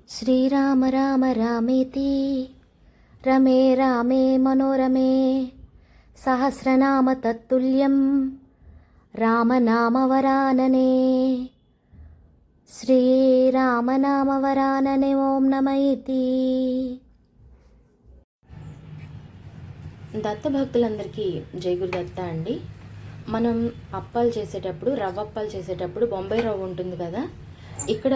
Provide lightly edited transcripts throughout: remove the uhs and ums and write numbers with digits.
శ్రీరామ రామ రామేతి రమే రామే మనోరమే సహస్రనామ తత్తుల్యం రామనామవరాననే శ్రీరామనామవరాననే ఓం నమ ఇతి. దత్తభక్తులందరికీ జై గురుదత్త అండి. మనం అప్పాలు చేసేటప్పుడు, రవ్వ అప్పాలు చేసేటప్పుడు బొంబాయి రవ్వ ఉంటుంది కదా, ఇక్కడ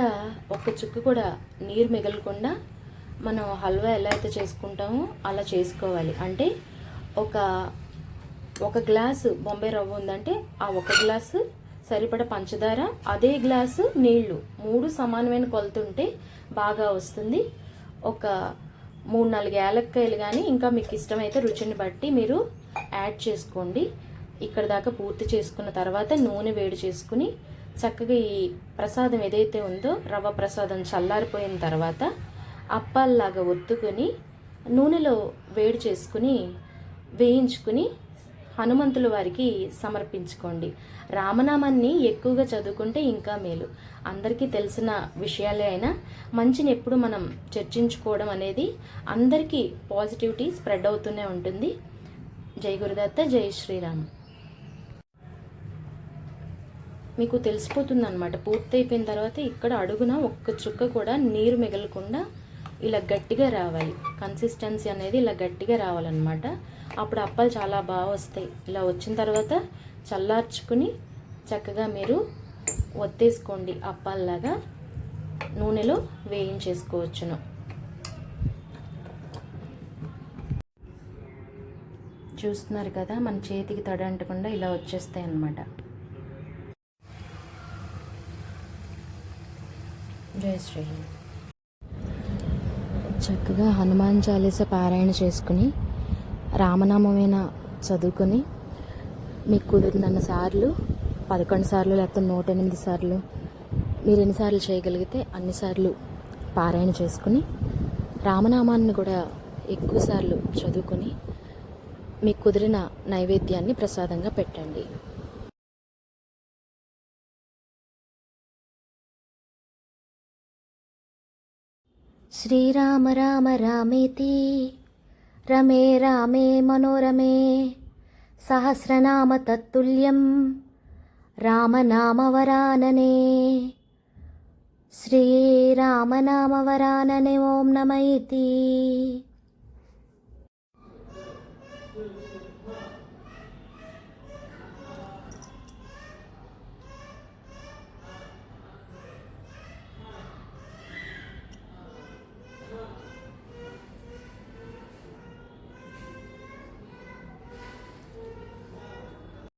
ఒక చుక్క కూడా నీరు మిగలకుండా మనం హల్వా ఎలా అయితే చేసుకుంటామో అలా చేసుకోవాలి. అంటే ఒక గ్లాసు బొంబాయి రవ్వ ఉందంటే ఆ ఒక గ్లాసు సరిపడ పంచదార, అదే గ్లాసు నీళ్లు, 3 సమానమైన కొలుతుంటే బాగా వస్తుంది. ఒక 3-4 యాలక్కాయలు కానీ ఇంకా మీకు ఇష్టమైతే రుచిని బట్టి మీరు యాడ్ చేసుకోండి. ఇక్కడ దాకా పూర్తి చేసుకున్న తర్వాత నూనె వేడి చేసుకుని చక్కగా ఈ ప్రసాదం ఏదైతే ఉందో రవ్వ ప్రసాదం చల్లారిపోయిన తర్వాత అప్పాల్లాగా ఒత్తుకొని నూనెలో వేడి చేసుకుని వేయించుకుని హనుమంతుల వారికి సమర్పించుకోండి. రామనామాన్ని ఎక్కువగా చదువుకుంటే ఇంకా మేలు. అందరికీ తెలిసిన విషయాలే అయినా మంచిని ఎప్పుడు మనం చర్చించుకోవడం అనేది అందరికీ పాజిటివిటీ స్ప్రెడ్ అవుతూనే ఉంటుంది. జై గురుదత్త, జై శ్రీరామ్. మీకు తెలిసిపోతుంది అనమాట. పూర్తి అయిపోయిన తర్వాత ఇక్కడ అడుగున ఒక్క చుక్క కూడా నీరు మిగలకుండా ఇలా గట్టిగా రావాలి. కన్సిస్టెన్సీ అనేది ఇలా గట్టిగా రావాలన్నమాట. అప్పుడు అప్పాలు చాలా బాగా వస్తాయి. ఇలా వచ్చిన తర్వాత చల్లార్చుకుని చక్కగా మీరు ఒత్తేసుకోండి. అప్పాల్లాగా నూనెలో వేయించేసుకోవచ్చును. చూస్తున్నారు కదా, మన చేతికి తడి అంటకుండా ఇలా వచ్చేస్తాయి అన్నమాట. జై శ్రీరామ్. చక్కగా హనుమాన్ చాలీస పారాయణ చేసుకుని రామనామమైన చదువుకొని మీకు కుదిరినన్ని సార్లు, 11 సార్లు లేకపోతే 108 సార్లు, మీరు ఎన్నిసార్లు చేయగలిగితే అన్నిసార్లు పారాయణ చేసుకుని రామనామాన్ని కూడా ఎక్కువ సార్లు చదువుకొని మీకు కుదిరిన నైవేద్యాన్ని ప్రసాదంగా పెట్టండి. శ్రీరామ రామ రామేతి రమే రామే మనోరమే సహస్రనామ తత్తుల్యం రామనామవరాననే శ్రీరామనామవరాననే ఓం నమ ఇతి.